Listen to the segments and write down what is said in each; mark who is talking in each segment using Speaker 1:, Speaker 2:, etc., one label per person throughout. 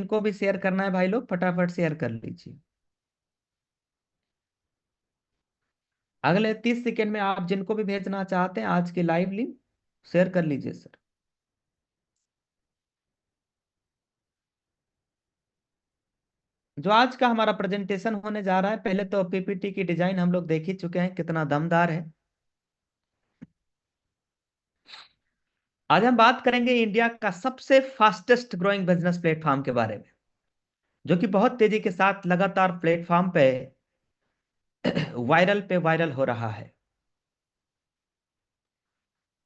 Speaker 1: जिनको भी शेयर करना है भाई लोग फटाफट शेयर कर लीजिए। अगले 30 सेकेंड में आप जिनको भी भेजना चाहते हैं आज की लाइव लिंक शेयर कर लीजिए सर। जो आज का हमारा प्रेजेंटेशन होने जा रहा है, पहले तो पीपीटी की डिजाइन हम लोग देख ही चुके हैं कितना दमदार है। आज हम बात करेंगे इंडिया का सबसे फास्टेस्ट ग्रोइंग बिजनेस प्लेटफॉर्म के बारे में, जो कि बहुत तेजी के साथ लगातार प्लेटफॉर्म पे वायरल हो रहा है।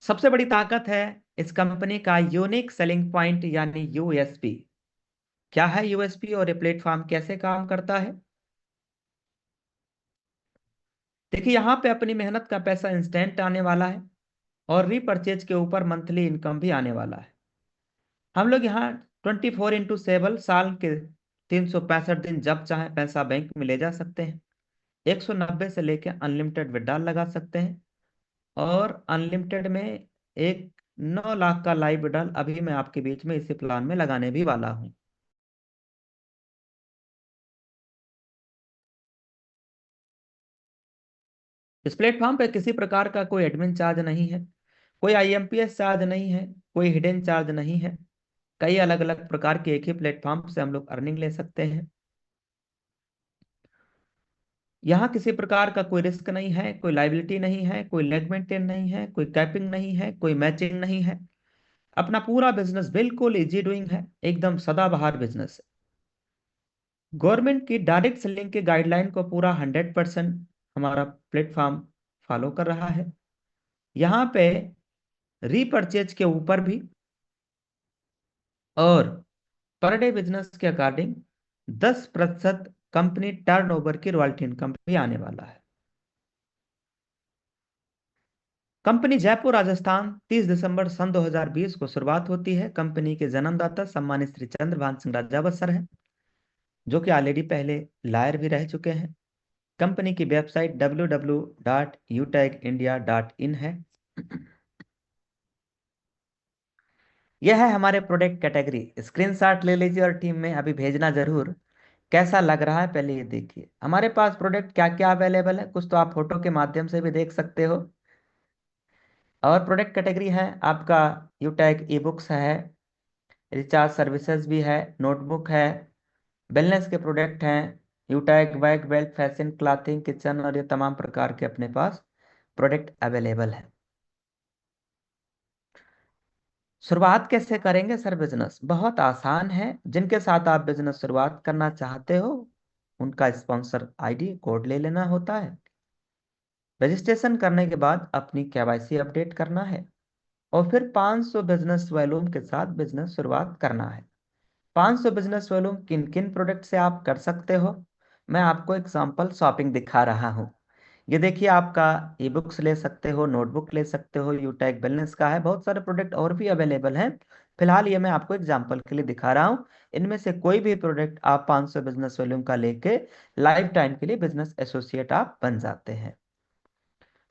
Speaker 1: सबसे बड़ी ताकत है इस कंपनी का यूनिक सेलिंग पॉइंट यानी यूएसपी। क्या है यूएसपी और ये प्लेटफॉर्म कैसे काम करता है? देखिए, यहाँ पे अपनी मेहनत का पैसा इंस्टेंट आने वाला है और रीपरचेज के ऊपर मंथली इनकम भी आने वाला है। हम लोग यहाँ 24x7 साल के 365 दिन जब चाहे पैसा बैंक में ले जा सकते हैं। 190 से लेके अनलिमिटेड विड्रॉल लगा सकते हैं और अनलिमिटेड में एक 9 लाख का लाइव विड्रॉल अभी मैं आपके बीच में इसी प्लान में लगाने भी वाला हूँ। इस प्लेटफॉर्म पे किसी प्रकार का कोई एडमिन चार्ज नहीं है, कोई आईएमपीएस चार्ज नहीं है, कोई हिडन चार्ज नहीं है। कई अलग अलग प्रकार के एक ही प्लेटफॉर्म से हम लोग अर्निंग ले सकते हैं। यहाँ किसी प्रकार का कोई रिस्क नहीं है, कोई लाइबिलिटी नहीं है, कोई लेग मेंटेन नहीं है, कोई कैपिंग नहीं है, कोई मैचिंग नहीं है। अपना पूरा बिजनेस बिल्कुल इजी डूइंग है, एकदम सदाबहार बिजनेस है। गवर्नमेंट की डायरेक्ट सेलिंग के गाइडलाइन को पूरा 100% हमारा प्लेटफॉर्म फॉलो कर रहा है। यहाँ पे रीपरचेज के ऊपर भी और पर डे बिजनेस के अकॉर्डिंग 10% कंपनी टर्नओवर की रॉयल्टी इनकम भी आने वाला है। कंपनी जयपुर राजस्थान 30 दिसंबर सन 2020 को शुरुआत होती है। कंपनी के जन्मदाता सम्मानित श्री चंद्रभान सिंह राजावत सर हैं, जो कि ऑलरेडी पहले लायर भी रह चुके हैं। कंपनी की वेबसाइट www.utagindia.in है। यह है हमारे प्रोडक्ट कैटेगरी। स्क्रीनशॉट ले लीजिए और टीम में अभी भेजना जरूर। कैसा लग रहा है पहले ये देखिए। हमारे पास प्रोडक्ट क्या क्या अवेलेबल है, कुछ तो आप फोटो के माध्यम से भी देख सकते हो। और प्रोडक्ट कैटेगरी है आपका यूटैग ई बुक्स है, रिचार्ज सर्विसेज भी है, नोटबुक है, वेलनेस के प्रोडक्ट हैं, Utag bag belt fashion clothing kitchen और ये तमाम प्रकार के अपने पास प्रोडक्ट अवेलेबल है। शुरुआत कैसे करेंगे सर बिजनेस? बहुत आसान है। जिनके साथ आप बिजनेस शुरुआत करना चाहते हो उनका स्पॉन्सर आईडी कोड ले लेना होता है। रजिस्ट्रेशन करने के बाद अपनी केवाईसी अपडेट करना है और फिर 500 बिजनेस वॉल्यूम के साथ बिजनेस शुरुआत करना है। 500 बिजनेस वॉल्यूम किन किन प्रोडक्ट से आप कर सकते हो, मैं आपको एग्जांपल शॉपिंग दिखा रहा हूँ। ये देखिए, आपका ई बुक्स ले सकते हो, नोटबुक ले सकते हो, यूटैग वेलनेस का है, बहुत सारे प्रोडक्ट और भी अवेलेबल हैं। फिलहाल ये मैं आपको एग्जांपल के लिए दिखा रहा हूँ। इनमें से कोई भी प्रोडक्ट आप 500 बिजनेस वॉल्यूम का लेके लाइफ टाइम के लिए बिजनेस एसोसिएट आप बन जाते हैं।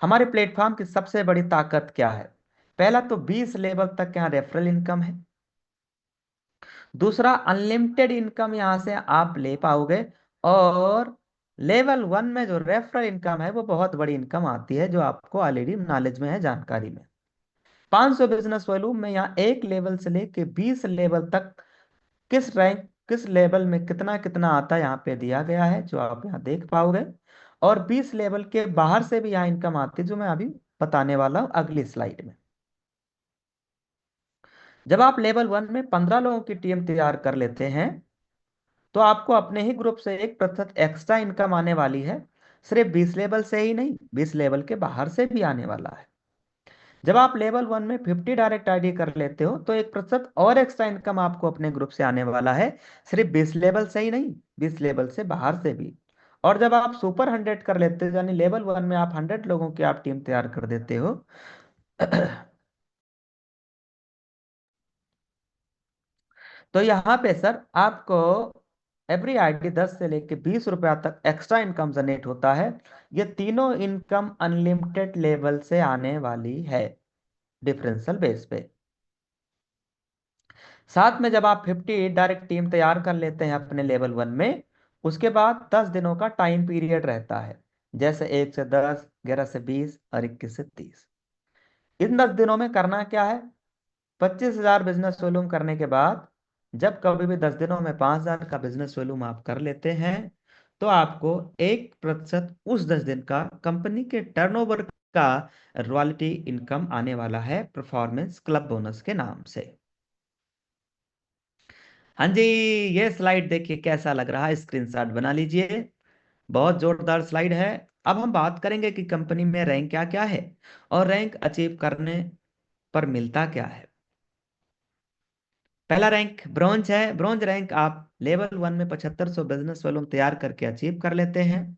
Speaker 1: हमारे प्लेटफॉर्म की सबसे बड़ी ताकत क्या है? पहला तो 20 लेवल तक यहाँ रेफरल इनकम है। दूसरा, अनलिमिटेड इनकम यहां से आप ले पाओगे। और लेवल 1 में जो रेफरल इनकम है वो बहुत बड़ी इनकम आती है, जो आपको ऑलरेडी नॉलेज में है, जानकारी में। 500 बिजनेस वॉल्यूम में यहाँ एक लेवल से लेके 20 लेवल तक किस रैंक किस लेवल में कितना कितना आता है यहाँ पे दिया गया है, जो आप यहाँ देख पाओगे। और 20 लेवल के बाहर से भी यहाँ इनकम आती है, जो मैं अभी बताने वाला हूँ अगली स्लाइड में। जब आप लेवल 1 में 15 लोगों की टीम तैयार कर लेते हैं तो आपको अपने ही ग्रुप से 1% एक्स्ट्रा इनकम आने वाली है। सिर्फ 20 लेवल से ही नहीं, 20 लेवल के बाहर से भी आने वाला है। जब आप लेवल 1 में 50 डायरेक्ट आईडी कर लेते हो तो 1% और एक्स्ट्रा इनकम आपको अपने ग्रुप से आने वाला है, सिर्फ 20 लेवल से ही नहीं, 20 लेवल से बाहर से भी। और जब आप सुपर 100 कर लेते हो, यानी लेवल 1 में आप 100 लोगों की आप टीम तैयार कर देते हो तो यहाँ पे सर आपको एवरी आईडी 10 से लेके 20 रुपया तक एक्स्ट्रा इनकम जनरेट होता है। ये तीनों इनकम अनलिमिटेड लेवल से आने वाली है, डिफरेंशियल बेस पे। साथ में जब आप 50 डायरेक्ट टीम तैयार कर लेते हैं अपने लेवल 1 में, उसके बाद 10 दिनों का टाइम पीरियड रहता है, जैसे 1 से 10, 11 से 20 और 21 से 30। इन 10 दिनों में करना क्या है? 25,000 बिजनेस वॉल्यूम करने के बाद, जब कभी भी 10 दिनों में 5,000 का बिजनेस वॉल्यूम आप कर लेते हैं, तो आपको 1% उस 10 दिन का कंपनी के टर्नओवर का रॉयल्टी इनकम आने वाला है, परफॉर्मेंस क्लब बोनस के नाम से। हाँ जी, ये स्लाइड देखिए कैसा लग रहा है, स्क्रीनशॉट बना लीजिए। बहुत जोरदार स्लाइड है। अब हम बात करेंगे कि कंपनी में रैंक क्या क्या है और रैंक अचीव करने पर मिलता क्या है। पहला रैंक ब्रॉन्ज है। ब्रॉन्ज रैंक आप लेवल 1 में 7500 बिजनेस वॉल्यूम तैयार करके अचीव कर लेते हैं,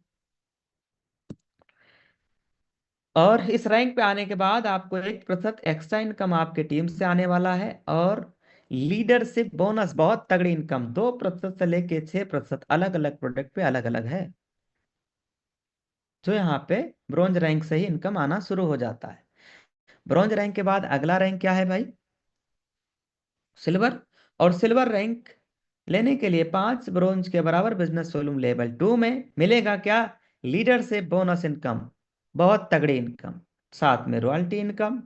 Speaker 1: और इस रैंक पे आने के बाद आपको 1% एक्स्ट्रा इनकम आपके टीम से आने वाला है, और लीडरशिप बोनस बहुत तगड़ी इनकम 2% से लेके 6% अलग अलग प्रोडक्ट पे अलग अलग है, जो यहाँ पे ब्रॉन्ज रैंक से ही इनकम आना शुरू हो जाता है। ब्रॉन्ज रैंक के बाद अगला रैंक क्या है भाई? सिल्वर। और सिल्वर रैंक लेने के लिए 5 ब्रॉन्ज के बराबर बिजनेस वॉल्यूम लेवल 2 में मिलेगा क्या? लीडरशिप बोनस इनकम, बहुत तगड़ी इनकम, साथ में रॉयल्टी इनकम,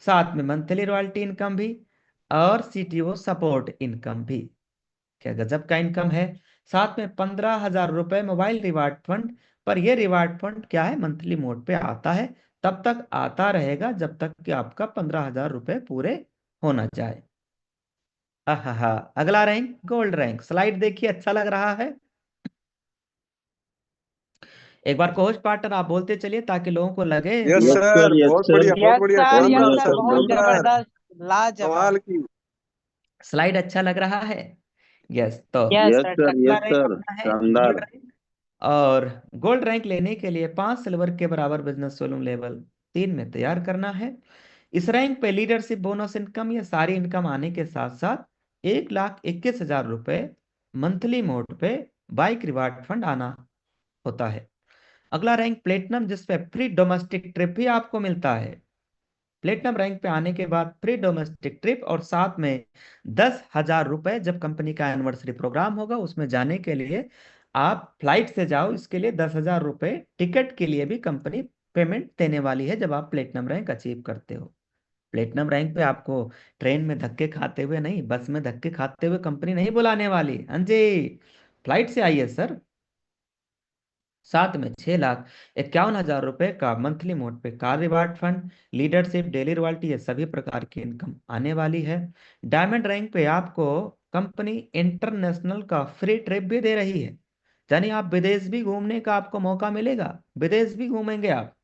Speaker 1: साथ में मंथली रॉयल्टी इनकम भी, और सीटीओ सपोर्ट इनकम भी। क्या गजब का इनकम है। साथ में 15,000 रुपए मोबाइल रिवार्ड फंड। पर यह रिवार्ड फंड क्या है, मंथली मोड पे आता है, तब तक आता रहेगा जब तक कि आपका 15,000 रुपए पूरे होना जाए। आहा, अगला रैंक गोल्ड रैंक। स्लाइड देखिए, अच्छा लग रहा है। एक बार कोच पार्टनर आप बोलते चलिए ताकि लोगों को लगे।
Speaker 2: Yes
Speaker 3: yes
Speaker 2: sir,
Speaker 3: sir, yes
Speaker 2: बहुत
Speaker 3: सर।
Speaker 2: बढ़िया, बहुत
Speaker 4: यस
Speaker 2: बढ़िया,
Speaker 4: सर, यस
Speaker 2: शानदार
Speaker 4: सर,
Speaker 2: सर,
Speaker 4: बहुत
Speaker 2: शानदार,
Speaker 4: जबरदस्त, लाजवाब।
Speaker 2: कमाल की।
Speaker 1: स्लाइड अच्छा लग रहा है। यस, तो
Speaker 4: यस
Speaker 3: यस
Speaker 4: सर,
Speaker 3: सर,
Speaker 1: अगला
Speaker 3: यस
Speaker 1: रैंक
Speaker 3: सर,
Speaker 1: अपना है गोल्ड
Speaker 3: शानदार।
Speaker 1: रैंक। और गोल्ड रैंक लेने के लिए 5 सिल्वर के बराबर बिजनेस वॉल्यूम लेवल 3 में तैयार करना है। इस रैंक पे लीडरशिप बोनस इनकम, ये सारी इनकम आने के साथ साथ 1,21,000 रुपए मंथली मोड पे बाइक रिवार्ड फंड आना होता है। अगला रैंक प्लेटिनम, जिसपे फ्री डोमेस्टिक ट्रिप भी आपको मिलता है। प्लेटिनम रैंक पे आने के बाद फ्री डोमेस्टिक ट्रिप, और साथ में 10,000 रुपए, जब कंपनी का एनिवर्सरी प्रोग्राम होगा उसमें जाने के लिए आप फ्लाइट से जाओ, इसके लिए 10,000 रुपए टिकट के लिए भी कंपनी पेमेंट देने वाली है जब आप प्लेटिनम रैंक अचीव करते हो। प्लेटिनम रैंक पे आपको ट्रेन में धक्के खाते हुए नहीं, बस में धक्के खाते हुए कंपनी नहीं बुलाने वाली। हाँ जी, फ्लाइट से आइए सर। साथ में 6,51,000 रुपए का मंथली मोड पे car reward fund, leadership, daily royalty, ये सभी प्रकार की इनकम आने वाली है। डायमंड रैंक पे आपको कंपनी इंटरनेशनल का फ्री ट्रिप भी दे रही है, यानी आप विदेश भी घूमने का आपको मौका मिलेगा, विदेश भी घूमेंगे आप।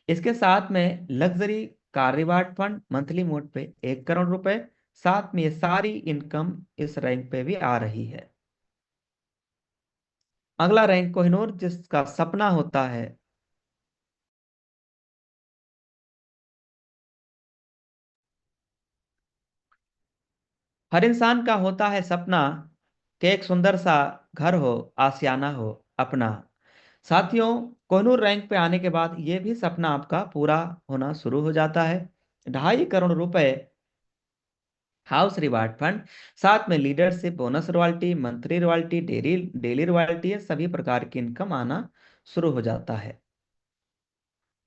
Speaker 1: इसके साथ में luxury car reward fund monthly mode पे 1 करोड़ रुपए, साथ में ये सारी इनकम इस रैंक पे भी आ रही है। अगला रैंक कोहिनूर, जिसका सपना होता है हर इंसान का होता है सपना कि एक सुंदर सा घर हो, आशियाना हो अपना। साथियों, कोहिनूर रैंक पे आने के बाद ये भी सपना आपका पूरा होना शुरू हो जाता है। 2.5 करोड़ रुपए हाउस रिवार्ड फंड, साथ में leadership bonus royalty, monthly royalty, daily daily royalty, ये सभी प्रकार की इनकम आना शुरू हो जाता है।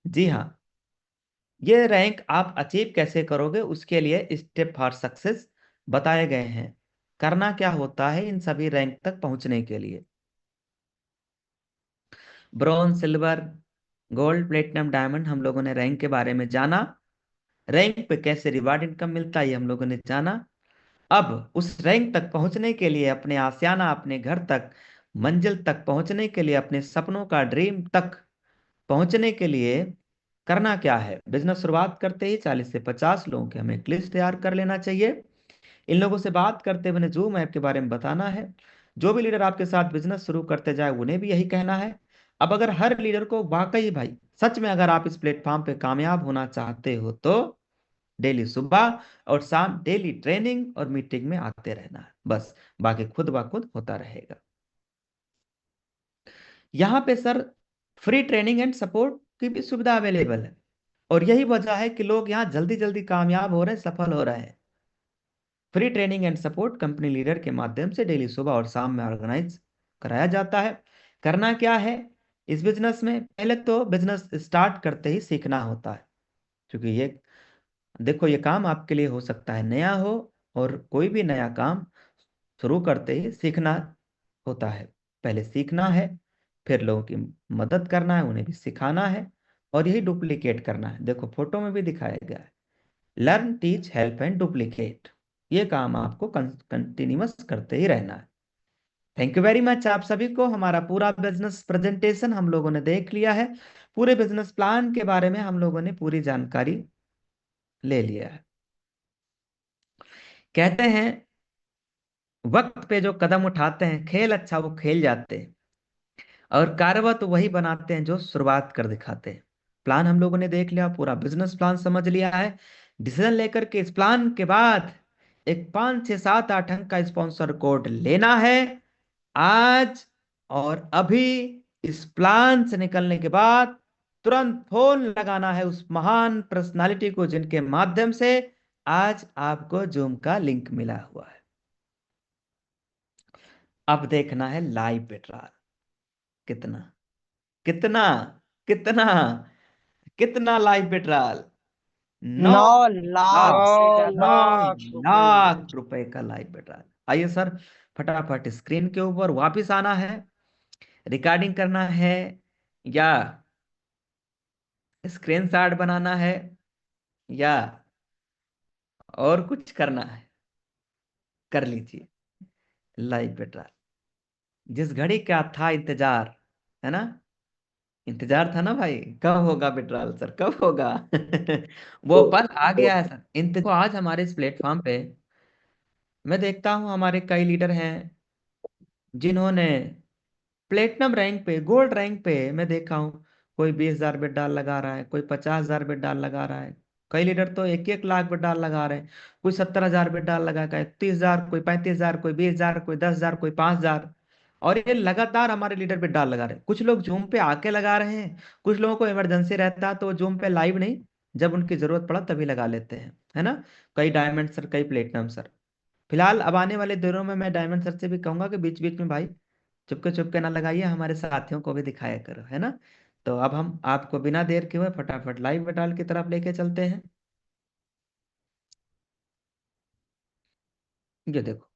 Speaker 1: जी हाँ, ये रैंक आप अचीव कैसे करोगे, उसके लिए स्टेप फॉर सक्सेस बताए गए हैं। करना क्या होता है इन सभी रैंक तक पहुंचने के लिए? Bronze, silver, gold, platinum, diamond, हम लोगों ने रैंक के बारे में जाना। रैंक पे कैसे रिवार्ड इनकम मिलता है ये हम लोगों ने जाना। अब उस रैंक तक पहुंचने के लिए, अपने आशियाना, अपने घर तक, मंजिल तक पहुंचने के लिए, अपने सपनों का ड्रीम तक पहुंचने के लिए करना क्या है? बिजनेस शुरुआत करते ही 40 से 50 लोगों के हमें एक लिस्ट तैयार कर लेना चाहिए। इन लोगों से बात करते हुए जूम ऐप के बारे में बताना है। जो भी लीडर आपके साथ बिजनेस शुरू करते जाए उन्हें भी यही कहना है। अब अगर हर लीडर को वाकई भाई सच में अगर आप इस प्लेटफॉर्म पे कामयाब होना चाहते हो, तो डेली सुबह और शाम डेली ट्रेनिंग और मीटिंग में आते रहना है, बस। बाकी खुद ब खुद होता रहेगा। यहाँ पे sir free training and support की भी सुविधा अवेलेबल है। और यही वजह है कि लोग यहाँ जल्दी जल्दी कामयाब हो रहे हैं, सफल हो रहे हैं। Free training and support company leader के माध्यम से डेली सुबह और शाम में ऑर्गेनाइज कराया जाता है। करना क्या है इस बिजनेस में? पहले तो बिजनेस स्टार्ट करते ही सीखना होता है, क्योंकि ये देखो, ये काम आपके लिए हो सकता है नया हो, और कोई भी नया काम शुरू करते ही सीखना होता है। पहले सीखना है, फिर लोगों की मदद करना है, उन्हें भी सिखाना है, और यही डुप्लीकेट करना है। देखो फोटो में भी दिखाया गया है, learn teach help and duplicate. ये काम आपको कंटिन्यूअस करते ही रहना है। थैंक यू वेरी मच आप सभी को। हमारा पूरा बिजनेस प्रेजेंटेशन हम लोगों ने देख लिया है। पूरे बिजनेस प्लान के बारे में हम लोगों ने पूरी जानकारी ले लिया है। कहते हैं वक्त पे जो कदम उठाते हैं, खेल अच्छा वो खेल जाते हैं, और कारवा तो वही बनाते हैं जो शुरुआत कर दिखाते हैं। प्लान हम लोगों ने देख लिया, पूरा बिजनेस प्लान समझ लिया है। डिसीजन लेकर के इस प्लान के बाद एक 5 6 7 8 अंक का स्पॉन्सर कोड लेना है आज और अभी। इस प्लान से निकलने के बाद तुरंत फोन लगाना है उस महान पर्सनालिटी को जिनके माध्यम से आज आपको जूम का लिंक मिला हुआ है। अब देखना है लाइव विड्रॉल। कितना कितना कितना कितना लाइव विड्रॉल? नौ
Speaker 2: 9 लाख
Speaker 1: लाख
Speaker 2: से
Speaker 3: 9
Speaker 2: ज्यादा।
Speaker 3: लाख रुपए।
Speaker 1: लाख रुपए का लाइव विड्रॉल। आइए सर, फटाफट स्क्रीन के ऊपर वापस आना है, रिकॉर्डिंग करना है, या स्क्रीनशॉट बनाना है, या और कुछ करना है, कर लीजिए। लाइव विड्रॉल, जिस घड़ी का था इंतजार, है ना? इंतजार था ना भाई, कब होगा विड्रॉल सर, कब होगा? वो पल आ गया है सर। इंतजार आज हमारे इस प्लेटफॉर्म पे मैं देखता हूँ हमारे कई लीडर हैं जिन्होंने प्लेटिनम रैंक पे, गोल्ड रैंक पे मैं देखा हूँ, कोई 20,000 बेट डाल लगा रहा है, कोई 50,000 बेट डाल लगा रहा है। कई लीडर तो 1 1 लाख बेट डाल लगा रहे हैं। कोई 70,000 बेट डाल लगा का, 30,000, कोई 35,000, कोई 20,000, कोई 10,000, कोई 5,000। और ये लगातार हमारे लीडर पे डाल लगा रहे हैं। कुछ लोग जूम पे आके लगा रहे हैं, कुछ लोगों को इमरजेंसी रहता है तो जूम पे लाइव नहीं, जब उनकी जरूरत पड़ा तभी लगा लेते हैं, है ना? कई डायमंड सर, कई प्लेटिनम सर। फिलहाल अब आने वाले दिनों में मैं डायमंड सर से भी कहूंगा कि बीच बीच में भाई चुपके चुपके ना लगाइए, हमारे साथियों को भी दिखाया करो, है ना? तो अब हम आपको बिना देर के हुए फटाफट लाइव बटाल की तरफ लेके चलते हैं। ये देखो,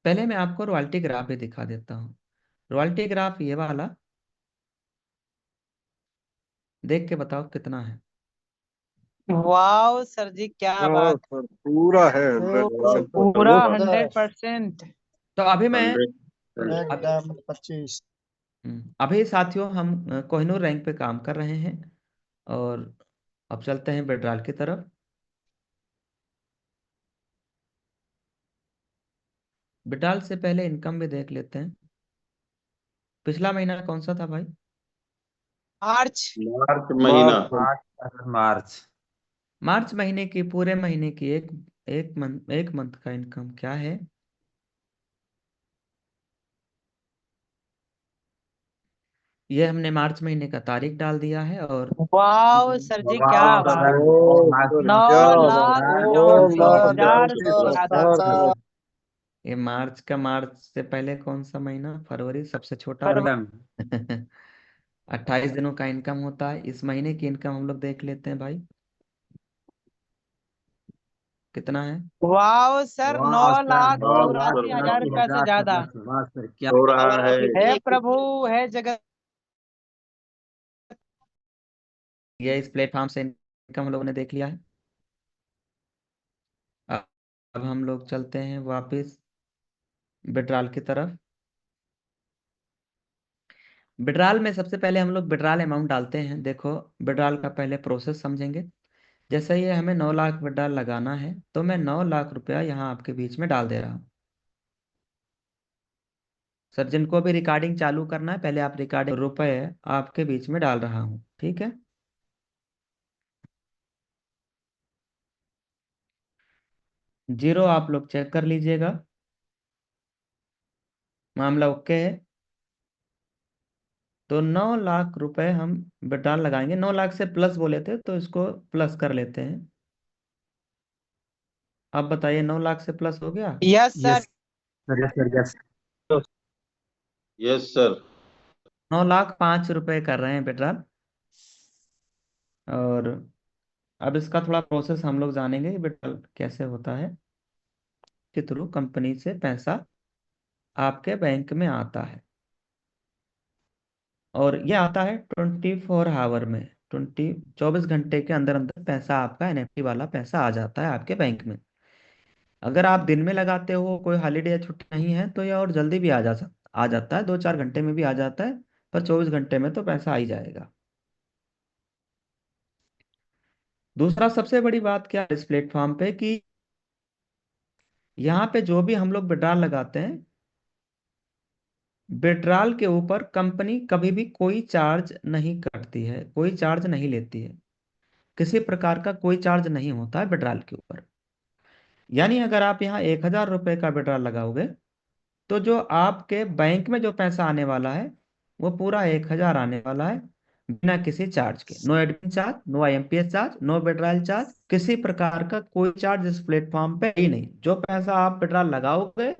Speaker 1: पहले मैं आपको रॉयल्टी ग्राफ भी दिखा देता हूँ। रॉयल्टी ग्राफ ये वाला, देख के बताओ कितना है।
Speaker 2: वाह सर जी, क्या
Speaker 3: हाँ
Speaker 2: बात।
Speaker 3: सर, पूरा है
Speaker 2: तो
Speaker 3: 100%।
Speaker 2: पूरा 100%।
Speaker 1: तो अभी मैं
Speaker 3: 100%।
Speaker 1: अब
Speaker 2: 25।
Speaker 1: अभी साथियों हम कोहिनूर रैंक पे काम कर रहे हैं, और अब चलते हैं बेड्राल की तरफ। बेड्राल से पहले इनकम भी देख लेते हैं। पिछला महीना कौन सा था भाई?
Speaker 2: मार्च।
Speaker 4: मार्च महीना।
Speaker 5: मार्च।
Speaker 1: मार्च महीने की, पूरे महीने की एक मंथ का इनकम क्या है? ये हमने मार्च महीने का तारीख डाल दिया है, और
Speaker 2: वाह सर जी, क्या
Speaker 5: वाह
Speaker 2: बात।
Speaker 5: सर,
Speaker 3: ओ सर,
Speaker 2: नौ
Speaker 3: क्या बात,
Speaker 2: लाख
Speaker 3: 9 लाख
Speaker 2: चौंतीस हजार से
Speaker 3: 64,000
Speaker 2: ज्यादा।
Speaker 3: सर।
Speaker 1: ये मार्च का, मार्च से पहले कौन सा महीना? फरवरी, सबसे छोटा
Speaker 2: फरवरी।
Speaker 1: महीना। 28 दिनों का इनकम होता है। इस महीने की इनकम हम लोग देख लेते हैं भाई, कितना है?
Speaker 2: वाह सर, नौ
Speaker 5: वाह सर,
Speaker 2: लाख
Speaker 4: 9 लाख
Speaker 2: चौरासी हजार
Speaker 5: उनासी
Speaker 2: रुपया से
Speaker 5: हजार
Speaker 2: ज्यादा।
Speaker 5: 7 वाह सर, क्या
Speaker 4: हो रहा है।
Speaker 2: हे प्रभु, हे जगत।
Speaker 1: ये इस प्लेटफॉर्म से इनकम हम लोगों ने देख लिया है। अब अब हम लोग चलते हैं वापस विड्रॉल की तरफ। विड्रॉल में सबसे पहले हम लोग विड्रॉल अमाउंट डालते हैं। देखो, विड्रॉल का पहले प्रोसेस समझेंगे। जैसे ये हमें 9 लाख विड्रॉल लगाना है, तो मैं 9 लाख रुपया यहाँ आपके बीच में डाल दे रहा हूँ। सर, जिनको भी रिकॉर्डिंग चालू करना है, पहले आप रिकॉर्डिंग रुपए आपके बीच में डाल रहा हूँ, ठीक है? जीरो आप लोग चेक कर लीजिएगा, मामला ओके है। तो 9 लाख रुपए हम विड्रॉल लगाएंगे। 9 लाख से प्लस बोले थे तो इसको प्लस कर लेते हैं। अब बताइए 9 लाख से प्लस हो गया?
Speaker 2: Yes
Speaker 5: yes
Speaker 2: sir.
Speaker 5: Sir, yes sir, yes.
Speaker 3: Yes sir.
Speaker 1: 9 lakh 5 रुपए कर रहे हैं विड्रॉल। और अब इसका थोड़ा प्रोसेस हम लोग जानेंगे कि विड्रॉल कैसे होता है, के थ्रू कंपनी से पैसा आपके बैंक में आता है। और ये आता है 24 आवर में, 24 घंटे के अंदर अंदर पैसा आपका एनएफटी वाला पैसा आ जाता है आपके बैंक में। अगर आप दिन में लगाते हो, कोई हॉलीडे या छुट्टी नहीं है, तो ये और जल्दी भी आ जाता है, 2-4 घंटे में भी आ जाता है। पर 24 घंटे में तो पैसा आ ही जाएगा। दूसरा सबसे बड़ी बात क्या है इस प्लेटफॉर्म पे, कि यहाँ पे जो भी हम लोग विड्रॉल लगाते हैं, विड्रॉल के ऊपर कंपनी कभी भी कोई चार्ज नहीं काटती है, कोई चार्ज नहीं लेती है। किसी प्रकार का कोई चार्ज नहीं होता है विड्रॉल के ऊपर। यानी अगर आप यहाँ 1,000 रुपये का विड्रॉल लगाओगे, तो जो आपके बैंक में जो पैसा आने वाला है, वो पूरा 1,000 आने वाला है, बिना किसी चार्ज के। No admin charge, no IMPS charge, no withdrawal charge, किसी प्रकार का कोई चार्ज इस प्लेटफॉर्म पे ही नहीं। जो पैसा आप विड्रॉल लगाओगे,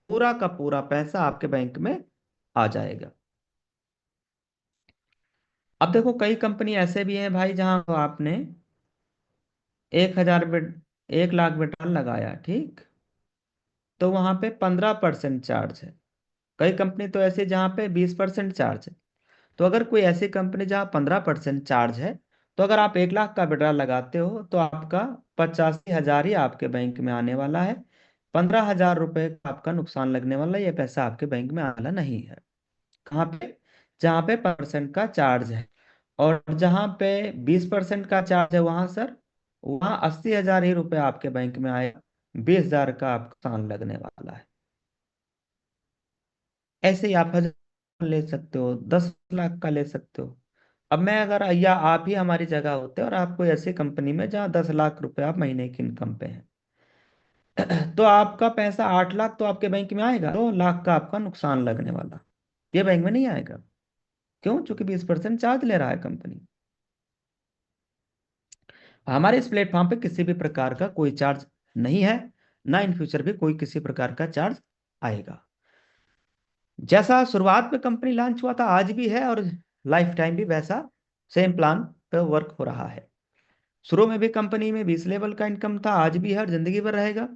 Speaker 1: पूरा का पूरा पैसा आपके बैंक में आ जाएगा। अब देखो, कई कंपनी ऐसे भी हैं भाई, जहां आपने 1 लाख विड्रॉल लगाया, ठीक, तो वहां पे 15% चार्ज है। कई कंपनी तो ऐसी जहां पे 20% चार्ज है। तो अगर कोई ऐसी कंपनी जहां 15% चार्ज है, तो अगर आप 1 लाख का विड्रॉल लगाते हो, तो आपका 85,000 ही आपके बैंक में आने वाला है। 15,000 रुपये का आपका नुकसान लगने वाला है। ये पैसा आपके बैंक में आने वाला नहीं है। कहाँ पे? जहाँ पे 5% का चार्ज है। और जहाँ पे 20% का चार्ज है, वहां सर, वहां 80,000 ही रुपये आपके बैंक में आएगा। 20,000 का आपका नुकसान लगने वाला है। ऐसे ही आप 1,000 ले सकते हो, 10 लाख का ले सकते हो। अब मैं अगर, या आप ही हमारी जगह होते और आप कोई ऐसी कंपनी में जहाँ 10 लाख रुपए आप महीने की इनकम पे हैं, तो आपका पैसा 8 लाख तो आपके बैंक में आएगा, 2 लाख का आपका नुकसान लगने वाला, ये बैंक में नहीं आएगा। क्यों? चूंकि 20% चार्ज ले रहा है कंपनी। हमारे इस प्लेटफॉर्म पे किसी भी प्रकार का कोई चार्ज नहीं है, ना इन फ्यूचर भी कोई किसी प्रकार का चार्ज आएगा। जैसा शुरुआत में कंपनी लॉन्च हुआ था, आज भी है, और लाइफ टाइम भी वैसा सेम प्लान पे वर्क हो रहा है। शुरू में भी कंपनी में 20 लेवल का इनकम था, आज भी है और जिंदगी भर रहेगा।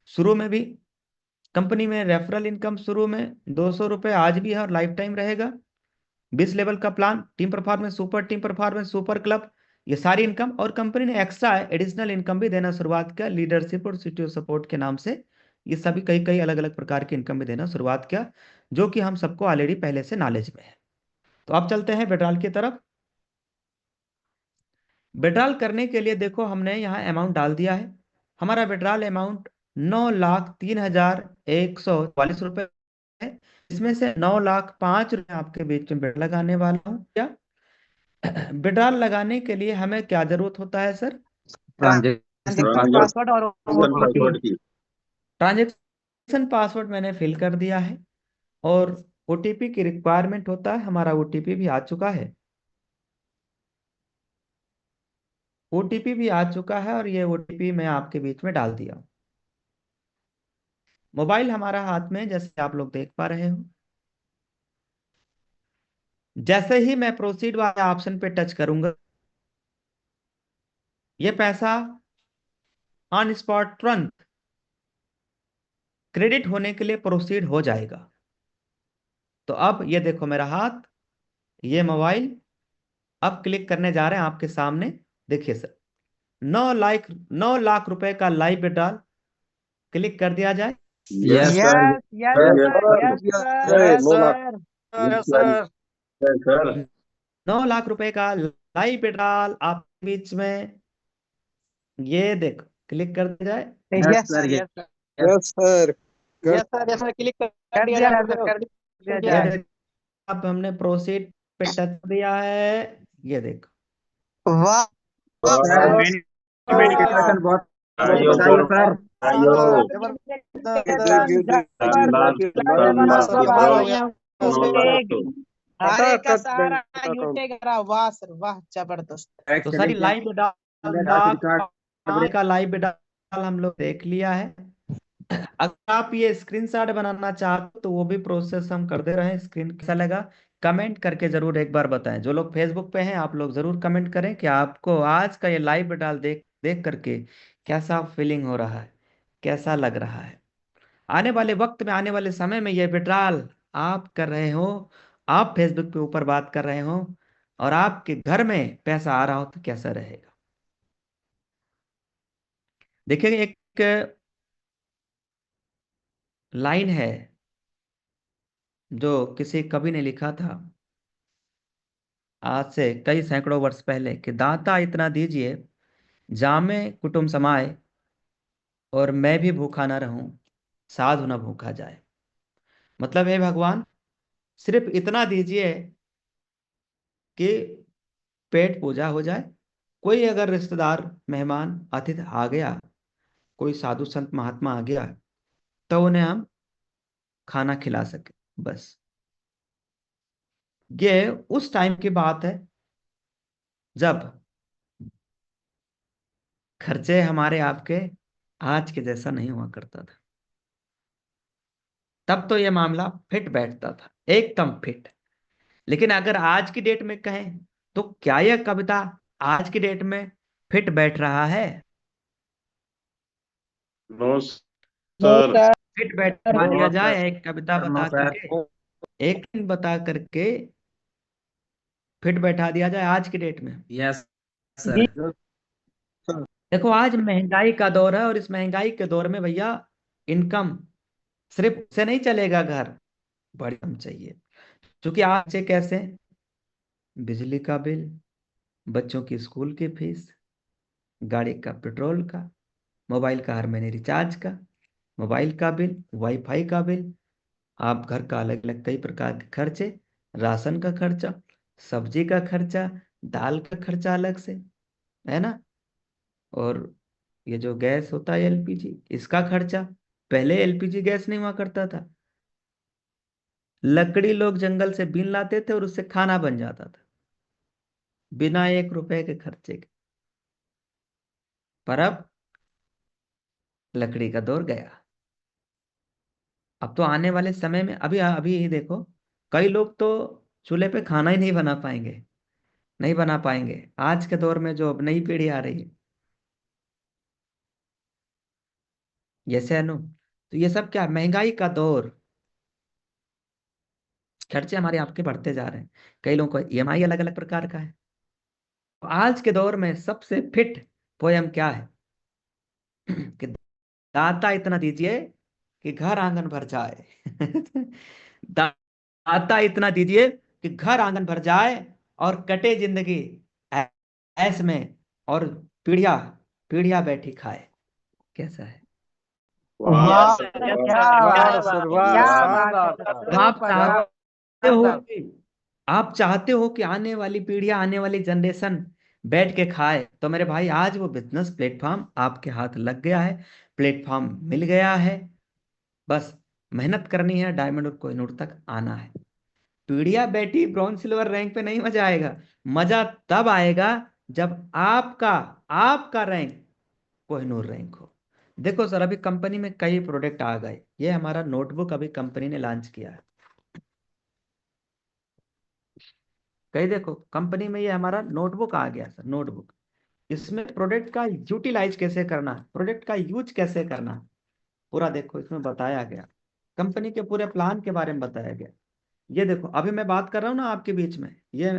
Speaker 1: शुरू में भी कंपनी में रेफरल इनकम शुरू में 200 रुपये, आज भी है और लाइफ टाइम रहेगा। 20 लेवल का plan, team performance, super team performance, super club, ये सारी इनकम। और कंपनी ने एक्स्ट्रा एडिशनल इनकम भी देना शुरुआत किया, लीडरशिप और सिटी सपोर्ट के नाम से। ये सभी कई कई अलग अलग प्रकार की इनकम भी देना शुरुआत किया, जो कि हम सबको ऑलरेडी पहले से नॉलेज में है। तो अब चलते हैं विड्रॉल की तरफ। विड्रॉल करने के लिए देखो, हमने यहाँ अमाउंट डाल दिया है। हमारा विड्रॉल अमाउंट 9,03,144 रुपये है। इसमें से 9,05,000 आपके बीच में विड्रॉल लगाने वाला हूँ। क्या विड्रॉल लगाने के लिए हमें क्या जरूरत होता है sir?
Speaker 5: Transaction
Speaker 2: transaction
Speaker 5: password.
Speaker 2: Password और
Speaker 3: पासवर्ड की।
Speaker 1: ट्रांजेक्शन पासवर्ड मैंने फिल कर दिया है, और ओटीपी की रिक्वायरमेंट होता है। हमारा ओटीपी भी आ चुका है, ओटीपी भी आ चुका है, और ये ओटीपी मैं आपके बीच में डाल दिया हूं। मोबाइल हमारा हाथ में है, जैसे आप लोग देख पा रहे हो। जैसे ही मैं प्रोसीड वाले ऑप्शन पे टच करूंगा, ये पैसा ऑन स्पॉट तुरंत क्रेडिट होने के लिए प्रोसीड हो जाएगा। तो अब ये देखो मेरा हाथ, ये मोबाइल, अब क्लिक करने जा रहे हैं आपके सामने। देखिए सर, 9 लाख रुपए का लाइव विड्रॉल क्लिक कर दिया जाए।
Speaker 5: Yes sir,
Speaker 2: yes yes
Speaker 3: yes
Speaker 2: sir,
Speaker 3: sir.
Speaker 2: Yes
Speaker 3: नौ लाख।
Speaker 2: सर।
Speaker 3: सर
Speaker 1: 9 लाख रुपए का लाइव विड्रॉल आपके बीच में, ये देखो क्लिक कर दिया जाए।
Speaker 5: Yes
Speaker 2: yes
Speaker 5: sir,
Speaker 2: yes
Speaker 5: yes.
Speaker 3: Yes sir.
Speaker 2: Yes sir, click कर दिया जाए, कर दिया
Speaker 1: ये
Speaker 2: जाए।
Speaker 1: देखो, अब हमने प्रोसीड पे टच दिया है, ये देखो।
Speaker 2: वाह
Speaker 5: सर
Speaker 2: वाह,
Speaker 5: वेरिफिकेशन बहुत
Speaker 3: आयो
Speaker 5: अच्छा है सर।
Speaker 3: आयो।
Speaker 2: जबरदस्त, जबरदस्त। अरे का
Speaker 3: फटाफट
Speaker 2: सारा
Speaker 3: बैंक अकाउंट
Speaker 2: यूटेगा, वाह सर वाह, जबरदस्त।
Speaker 1: तो सारी लाइव डाटा का लाइव डाटा हम लोग देख लिया है। अगर आप ये स्क्रीनशॉट बनाना चाहते हो तो वो भी प्रोसेस हम कर दे रहे हैं। स्क्रीन कैसा लगा कमेंट करके जरूर एक बार बताएं। जो लोग फेसबुक पे हैं आप लोग जरूर कमेंट करें कि आपको आज का ये लाइव डाल देख देख करके कैसा फीलिंग हो रहा है, कैसा लग रहा है। आने वाले वक्त में, आने वाले समय में ये विड्रॉल आप कर रहे हो, आप फेसबुक पे ऊपर बात कर रहे हो और आपके घर में पैसा आ रहा हो तो कैसा रहेगा। देखिए एक लाइन है जो किसी कवि ने लिखा था आज से कई सैकड़ों वर्ष पहले कि दाता इतना दीजिए जामे कुटुम समाए और मैं भी भूखा ना रहूं, साधु न भूखा जाए। मतलब है भगवान सिर्फ इतना दीजिए कि पेट पूजा हो जाए। कोई अगर रिश्तेदार मेहमान अतिथि आ गया, कोई साधु संत महात्मा आ गया तो उन्हें हम खाना खिला सके, बस। ये उस टाइम की बात है जब खर्चे हमारे आपके आज के जैसा नहीं हुआ करता था। तब तो ये मामला फिट बैठता था, एकदम फिट। लेकिन अगर आज की डेट में कहें तो क्या यह कविता आज की डेट में फिट बैठ रहा है?
Speaker 3: No
Speaker 2: no
Speaker 3: sir.
Speaker 2: Sir,
Speaker 1: fit बैठवा दिया
Speaker 5: नो
Speaker 1: जाए
Speaker 5: सर,
Speaker 1: एक कविता
Speaker 5: नो
Speaker 1: बता
Speaker 5: सर,
Speaker 1: करके, एक दिन बता करके फिट बैठा दिया जाए आज की डेट में।
Speaker 5: Yes sir.
Speaker 2: जी
Speaker 3: सर
Speaker 1: देखो आज महंगाई का दौर है और इस महंगाई के दौर में भैया इनकम सिर्फ से नहीं चलेगा घर, बड़ी कम चाहिए। क्योंकि आज से कैसे बिजली का बिल, बच्चों की स्कूल की फीस, गाड़ी का पेट्रोल का, मोबाइल का हर महीने रिचार्ज का, मोबाइल का बिल, वाईफाई का बिल, आप घर का अलग अलग कई प्रकार के खर्चे, राशन का खर्चा, सब्जी का खर्चा, दाल का खर्चा अलग से, है ना। और ये जो गैस होता है एलपीजी, इसका खर्चा। पहले एलपीजी गैस नहीं हुआ करता था, लकड़ी लोग जंगल से बीन लाते थे और उससे खाना बन जाता था बिना 1 रुपए के खर्चे के। पर अब लकड़ी का दौर गया। अब तो आने वाले समय में अभी अभी ही देखो, कई लोग तो चूल्हे पे खाना ही नहीं बना पाएंगे, नहीं बना पाएंगे आज के दौर में जो अब नई पीढ़ी आ रही है। जैसे अनु, तो ये सब क्या, महंगाई का दौर, खर्चे हमारे आपके बढ़ते जा रहे हैं। कई लोगों को ईएमआई अलग अलग प्रकार का है। तो आज के दौर में सबसे फिट पोयम क्या है कि दाता इतना दीजिए कि घर आंगन भर जाए। दाता इतना दीजिए कि घर आंगन भर जाए और कटे जिंदगी ऐ- ऐस में, और पीढ़िया पीढ़िया बैठी खाए। कैसा है?
Speaker 3: वाह
Speaker 2: वाह
Speaker 3: सर
Speaker 2: सर,
Speaker 3: वाह,
Speaker 2: क्या
Speaker 3: वाह
Speaker 2: बात
Speaker 3: सर
Speaker 2: है,
Speaker 3: वाह,
Speaker 2: क्या बात है
Speaker 3: शानदार
Speaker 2: सर,
Speaker 3: सर।
Speaker 1: अब आप
Speaker 2: सुपर
Speaker 1: चाहते हो
Speaker 2: गजब।
Speaker 1: कि आप चाहते हो कि आने वाली पीढ़ियां, आने वाली जनरेशन बैठ के खाए, तो मेरे भाई आज वो बिजनेस प्लेटफॉर्म आपके हाथ लग गया है, प्लेटफॉर्म मिल गया है। बस मेहनत करनी है, डायमंड और कोहिनूर तक आना है। पीढ़िया बैठी ब्रॉन्ज सिल्वर रैंक पे नहीं मजा आएगा। मजा तब आएगा जब आपका आपका रैंक कोहिनूर रैंक हो। देखो सर अभी कंपनी में कई प्रोडक्ट आ गए। ये हमारा नोटबुक अभी कंपनी ने लॉन्च किया है। कहीं देखो कंपनी में ये हमारा नोटबुक आ गया सर, नोटबुक। इसमें प्रोडक्ट का यूटिलाइज कैसे करना है, प्रोडक्ट का यूज कैसे करना है, पूरा देखो इसमें बताया गया। कंपनी के पूरे प्लान के बारे में बताया गया। ये देखो अभी मैं बात कर रहा हूँ ना आपके बीच में, ये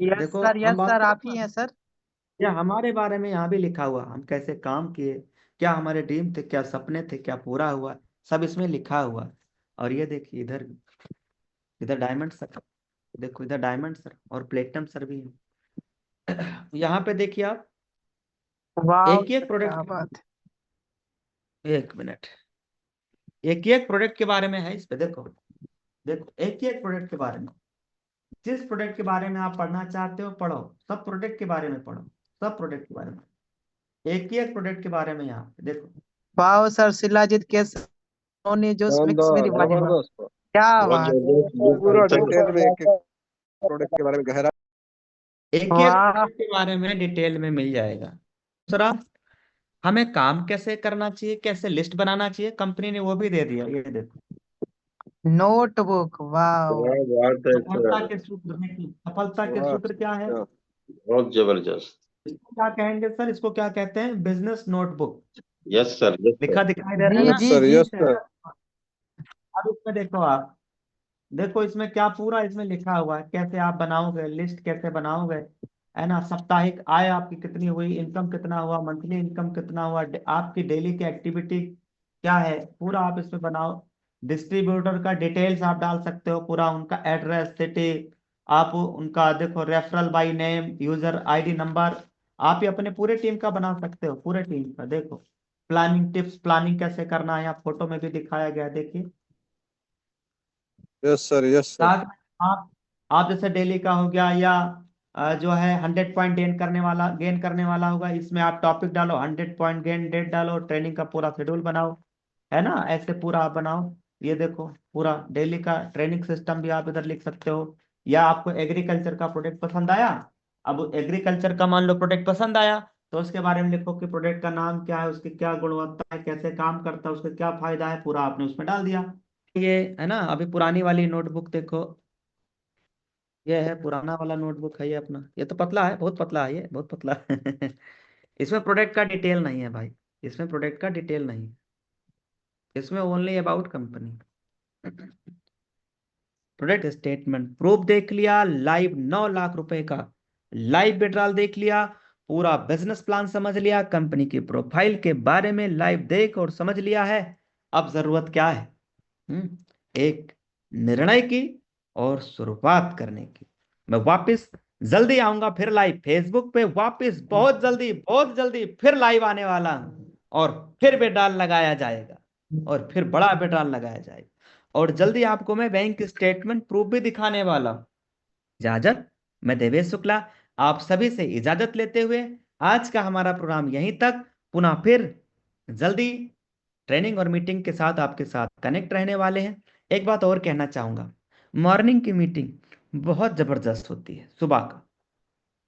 Speaker 1: देखो हम
Speaker 2: यस
Speaker 1: बात
Speaker 2: सर,
Speaker 1: कर
Speaker 2: आप
Speaker 1: रहे
Speaker 2: ही
Speaker 1: हैं
Speaker 2: हैं
Speaker 1: ना,
Speaker 2: सर।
Speaker 1: ये हमारे बारे में यहाँ भी लिखा हुआ, हम कैसे काम किए, क्या हमारे ड्रीम थे, क्या सपने थे, क्या पूरा हुआ, सब इसमें लिखा हुआ। और ये देखिए इधर, इधर डायमंड सर, देखो इधर डायमंड सर और प्लेटिनम सर भी है। यहाँ पे देखिए आप,
Speaker 2: वाह
Speaker 1: एक ही एक
Speaker 2: सर, क्या
Speaker 1: प्रोडक्ट,
Speaker 2: बात है।
Speaker 1: एक मिनट, एक ही एक प्रोडक्ट के बारे में है इस पे। देखो देखो एक ही एक प्रोडक्ट के बारे में, जिस प्रोडक्ट के बारे में आप पढ़ना चाहते हो पढ़ो, सब प्रोडक्ट के बारे में पढ़ो, सब प्रोडक्ट के बारे में, एक ही एक प्रोडक्ट के बारे में यहाँ पे देखो।
Speaker 2: वाह सर, शिलाजीत के ने जो मिक्स
Speaker 3: शानदार
Speaker 2: वेरी वाह।
Speaker 3: जबरदस्त।
Speaker 2: क्या
Speaker 4: बहुत
Speaker 2: बात है।
Speaker 4: जबरदस्त
Speaker 3: पूरा
Speaker 4: आंसर।
Speaker 3: डिटेल में एक एक प्रोडक्ट के बारे में गहरा।
Speaker 1: एक एक
Speaker 2: वाह
Speaker 1: प्रोडक्ट के बारे में डिटेल में मिल जाएगा। दूसरा, हमें काम कैसे करना चाहिए, कैसे लिस्ट बनाना चाहिए, कंपनी ने वो भी दे दिया। ये देखो,
Speaker 2: नोटबुक, वाह।
Speaker 4: क्या बात है
Speaker 1: सफलता
Speaker 4: सर,
Speaker 1: के सूत्र देखिए, सफलता के
Speaker 3: वाह
Speaker 1: सूत्र क्या है?
Speaker 3: सर,
Speaker 4: बहुत जबरदस्त।
Speaker 1: इसको क्या कहेंगे सर? इसको क्या कहते हैं? Business notebook.
Speaker 4: Yes sir, yes
Speaker 1: लिखा
Speaker 4: सर।
Speaker 1: दिखाई दे रहा है
Speaker 2: जी
Speaker 1: ना?
Speaker 3: यस
Speaker 2: जी
Speaker 3: सर,
Speaker 2: जी
Speaker 3: यस
Speaker 2: सर।
Speaker 3: सर।
Speaker 1: अब इसमें देखो आप, देखो इसमें क्या पूरा इसमें लिखा हुआ है, कैसे आप बनाओगे लिस्ट, कैसे बनाओगे, है ना? साप्ताहिक आय आपकी कितनी हुई, इनकम कितना हुआ, मंथली इनकम कितना हुआ, आपकी डेली की एक्टिविटी क्या है, पूरा आप इसमें बनाओ। डिस्ट्रीब्यूटर का डिटेल्स आप डाल सकते हो, पूरा उनका एड्रेस, सिटी, आप उनका देखो, referral by name, user ID number, आप ही अपने पूरे टीम का बना सकते हो, पूरे टीम का। देखो प्लानिंग टिप्स, प्लानिंग कैसे करना है, यहाँ फोटो में भी दिखाया गया है, देखिए।
Speaker 3: Yes sir, yes sir.
Speaker 1: साथ में आप जैसे डेली का हो गया, या जो है 100 पॉइंट गेन करने वाला होगा, इसमें आप टॉपिक डालो, 100 पॉइंट गेन डेट डालो, ट्रेनिंग का पूरा शेड्यूल बनाओ, है ना? ऐसे पूरा आप बनाओ। ये देखो पूरा डेली का ट्रेनिंग सिस्टम भी आप इधर लिख सकते हो। या आपको एग्रीकल्चर का प्रोडक्ट पसंद आया, अब एग्रीकल्चर का मान लो प्रोडक्ट पसंद आया, तो उसके बारे में लिखो कि प्रोडक्ट का नाम क्या है, उसकी क्या गुणवत्ता है, कैसे काम करता है, उसका क्या फायदा है, पूरा आपने उसमें डाल दिया। ये है ना? अभी पुरानी वाली नोटबुक देखो, ये है पुराना वाला नोटबुक है ये अपना। ये तो पतला है, बहुत पतला है, ये बहुत पतला है। इसमें प्रोडक्ट का डिटेल नहीं है भाई, इसमें प्रोडक्ट का डिटेल नहीं है, इसमें only about company. Product statement proof देख लिया, लाइव 9 लाख रुपए का लाइव विड्रॉल देख लिया, पूरा बिजनेस प्लान समझ लिया, कंपनी की प्रोफाइल के बारे में लाइव देख और समझ लिया है। अब जरूरत क्या है? एक निर्णय की और शुरुआत करने की। मैं वापस जल्दी आऊंगा फिर लाइव फेसबुक पे, वापस बहुत जल्दी फिर लाइव आने वाला हूं, और फिर बेडाल लगाया जाएगा, और फिर बड़ा बेडाल लगाया जाएगा, और जल्दी आपको मैं बैंक स्टेटमेंट प्रूफ भी दिखाने वाला हूं। इजाजत, मैं देवेश शुक्ला आप सभी से इजाजत लेते हुए आज का हमारा प्रोग्राम यहीं तक। पुनः फिर जल्दी ट्रेनिंग और मीटिंग के साथ आपके साथ कनेक्ट रहने वाले हैं। एक बात और कहना चाहूंगा, मॉर्निंग की मीटिंग बहुत जबरदस्त होती है,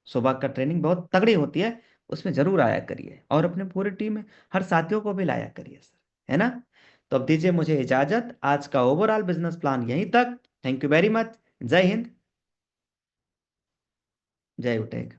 Speaker 1: सुबह का ट्रेनिंग बहुत तगड़ी होती है, उसमें जरूर आया करिए, और अपने पूरी टीम में हर साथियों को भी लाया करिए सर, है ना? तो अब दीजिए मुझे इजाजत, आज का ओवरऑल बिजनेस प्लान यहीं तक। Thank you very much. जय हिंद, जय उटेक।